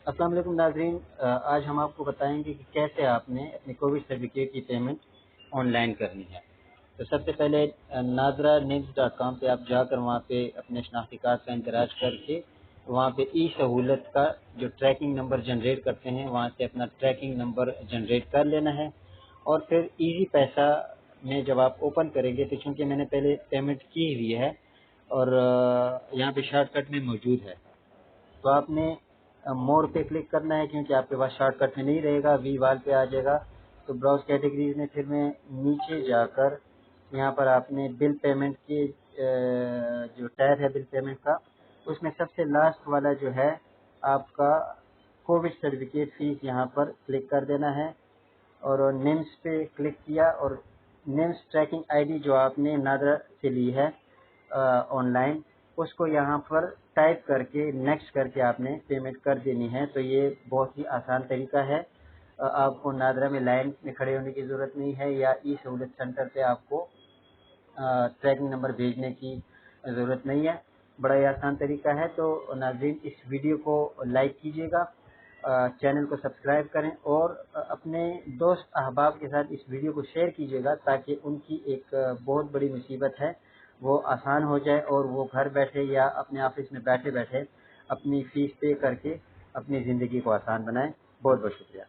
अस्सलाम वालेकुम नाज़रीन, आज हम आपको बताएंगे कि कैसे आपने अपने कोविड सर्टिफिकेट की पेमेंट ऑनलाइन करनी है। तो सबसे पहले nadra.nims.com पे आप जाकर वहाँ पे अपने शनाख्ती कार्ड का इंदराज करके वहाँ पे ई सहूलत का जो ट्रैकिंग नंबर जनरेट करते हैं वहाँ से अपना ट्रैकिंग नंबर जनरेट कर लेना है। और फिर इजी पैसा में जब आप ओपन करेंगे तो चूँकि मैंने पहले पेमेंट की हुई है और यहाँ पे शॉर्टकट में मौजूद है, तो आपने मोर पे क्लिक करना है क्योंकि आपके पास शॉर्टकट में नहीं रहेगा, वी वाल पे आ जाएगा। तो ब्राउज कैटेगरीज में फिर मैं नीचे जाकर यहाँ पर आपने बिल पेमेंट के जो टैब है बिल पेमेंट का, उसमें सबसे लास्ट वाला जो है आपका कोविड सर्टिफिकेट फीस, यहाँ पर क्लिक कर देना है। और निम्स पे क्लिक किया और निम्स ट्रैकिंग आईडी जो आपने नादरा से ली है ऑनलाइन, उसको यहाँ पर टाइप करके नेक्स्ट करके आपने पेमेंट कर देनी है। तो ये बहुत ही आसान तरीका है। आपको नादरा में लाइन में खड़े होने की ज़रूरत नहीं है या ई सहूलत सेंटर पे आपको ट्रैकिंग नंबर भेजने की ज़रूरत नहीं है। बड़ा ही आसान तरीका है। तो नाज़रीन, इस वीडियो को लाइक कीजिएगा, चैनल को सब्सक्राइब करें और अपने दोस्त अहबाब के साथ इस वीडियो को शेयर कीजिएगा ताकि उनकी एक बहुत बड़ी मुसीबत है वो आसान हो जाए और वो घर बैठे या अपने ऑफिस में बैठे बैठे अपनी फ़ीस पे करके अपनी ज़िंदगी को आसान बनाएं। बहुत बहुत शुक्रिया।